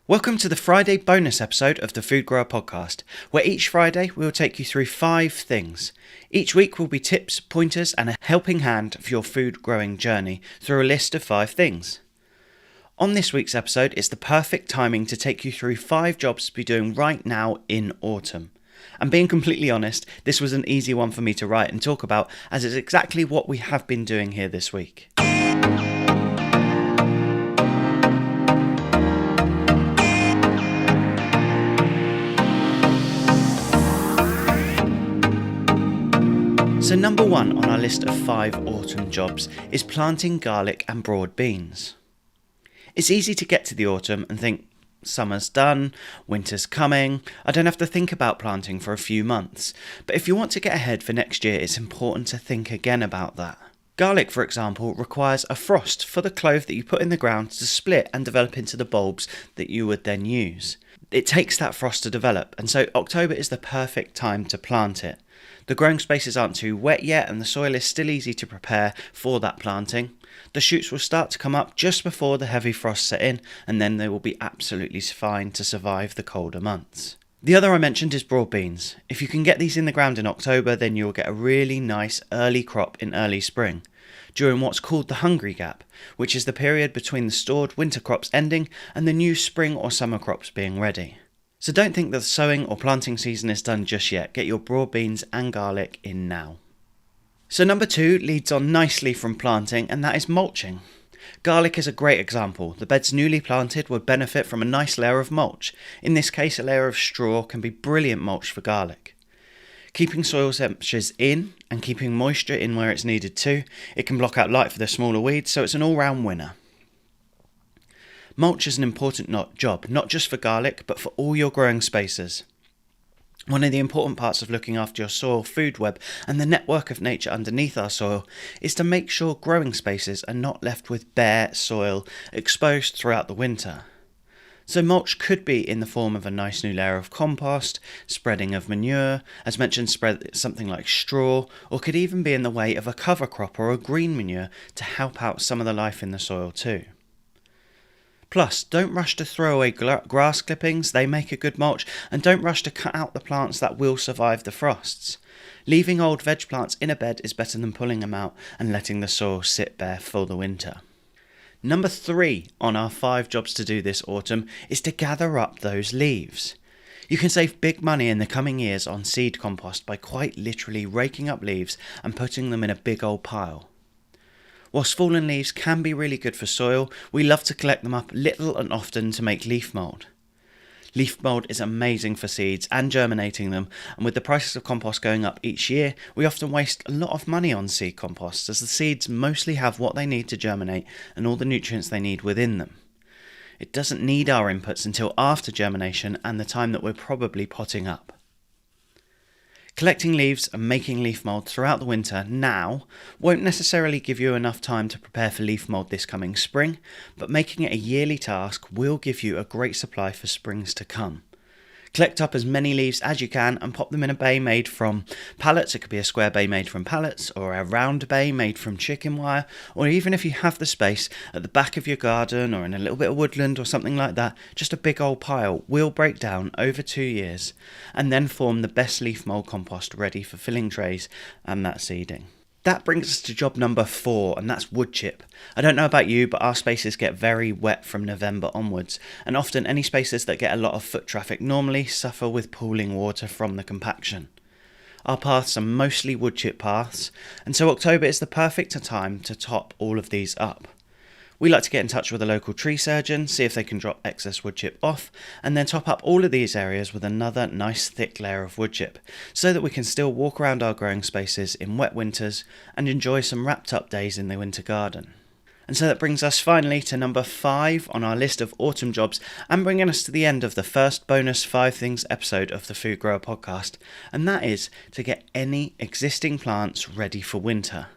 Welcome to the Friday bonus episode of the Food Grower Podcast, where each Friday we will take you through 5 things. Each week will be tips, pointers, and a helping hand for your food growing journey through a list of 5 things. On this week's episode, it's the perfect timing to take you through 5 jobs to be doing right now in autumn. And being completely honest, this was an easy one for me to write and talk about, as it's exactly what we have been doing here this week. So number 1 on our list of 5 autumn jobs is planting garlic and broad beans. It's easy to get to the autumn and think, summer's done, winter's coming, I don't have to think about planting for a few months. But if you want to get ahead for next year, it's important to think again about that. Garlic, for example, requires a frost for the clove that you put in the ground to split and develop into the bulbs that you would then use. It takes that frost to develop, and so October is the perfect time to plant it. The growing spaces aren't too wet yet and the soil is still easy to prepare for that planting. The shoots will start to come up just before the heavy frost set in, and then they will be absolutely fine to survive the colder months. The other I mentioned is broad beans. If you can get these in the ground in October, then you'll get a really nice early crop in early spring, during what's called the hungry gap, which is the period between the stored winter crops ending and the new spring or summer crops being ready. So don't think that the sowing or planting season is done just yet. Get your broad beans and garlic in now. So number 2 leads on nicely from planting, and that is mulching. Garlic is a great example. The beds newly planted would benefit from a nice layer of mulch. In this case, a layer of straw can be brilliant mulch for garlic. Keeping soil temperatures in and keeping moisture in where it's needed too. It can block out light for the smaller weeds, so it's an all-round winner. Mulch is an important job, not just for garlic, but for all your growing spaces. One of the important parts of looking after your soil food web and the network of nature underneath our soil is to make sure growing spaces are not left with bare soil exposed throughout the winter. So mulch could be in the form of a nice new layer of compost, spreading of manure, as mentioned spread something like straw, or could even be in the way of a cover crop or a green manure to help out some of the life in the soil too. Plus, don't rush to throw away grass clippings, they make a good mulch, and don't rush to cut out the plants that will survive the frosts. Leaving old veg plants in a bed is better than pulling them out and letting the soil sit bare for the winter. Number 3 on our 5 jobs to do this autumn is to gather up those leaves. You can save big money in the coming years on seed compost by quite literally raking up leaves and putting them in a big old pile. Whilst fallen leaves can be really good for soil, we love to collect them up little and often to make leaf mould. Leaf mould is amazing for seeds and germinating them, and with the prices of compost going up each year, we often waste a lot of money on seed compost, as the seeds mostly have what they need to germinate and all the nutrients they need within them. It doesn't need our inputs until after germination and the time that we're probably potting up. Collecting leaves and making leaf mould throughout the winter now won't necessarily give you enough time to prepare for leaf mould this coming spring, but making it a yearly task will give you a great supply for springs to come. Collect up as many leaves as you can and pop them in a bay made from pallets. It could be a square bay made from pallets, or a round bay made from chicken wire, or even if you have the space at the back of your garden or in a little bit of woodland or something like that, just a big old pile will break down over 2 years and then form the best leaf mould compost ready for filling trays and that seeding. That brings us to job number 4, and that's woodchip. I don't know about you, but our spaces get very wet from November onwards, and often any spaces that get a lot of foot traffic normally suffer with pooling water from the compaction. Our paths are mostly woodchip paths, and so October is the perfect time to top all of these up. We like to get in touch with a local tree surgeon, see if they can drop excess woodchip off, and then top up all of these areas with another nice thick layer of woodchip, so that we can still walk around our growing spaces in wet winters and enjoy some wrapped up days in the winter garden. And so that brings us finally to number 5 on our list of autumn jobs, and bringing us to the end of the first bonus 5 things episode of the Food Grower Podcast, and that is to get any existing plants ready for winter.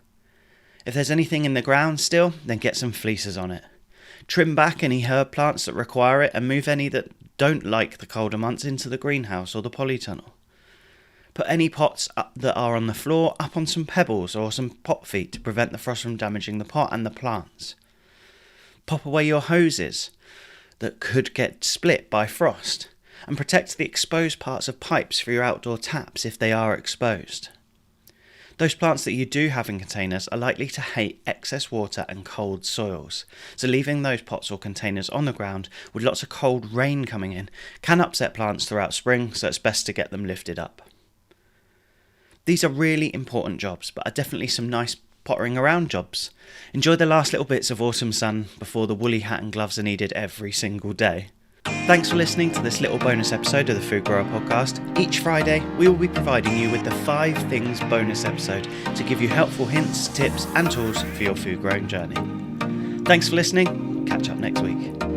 If there's anything in the ground still, then get some fleeces on it. Trim back any herb plants that require it and move any that don't like the colder months into the greenhouse or the polytunnel. Put any pots that are on the floor up on some pebbles or some pot feet to prevent the frost from damaging the pot and the plants. Pop away your hoses. that could get split by frost, and protect the exposed parts of pipes for your outdoor taps if they are exposed. Those plants that you do have in containers are likely to hate excess water and cold soils, so leaving those pots or containers on the ground with lots of cold rain coming in can upset plants throughout spring, so it's best to get them lifted up. These are really important jobs, but are definitely some nice pottering around jobs. Enjoy the last little bits of autumn sun before the woolly hat and gloves are needed every single day. Thanks for listening to this little bonus episode of the Food Grower Podcast. Each Friday, we will be providing you with the 5 Things bonus episode to give you helpful hints, tips and tools for your food growing journey. Thanks for listening. Catch up next week.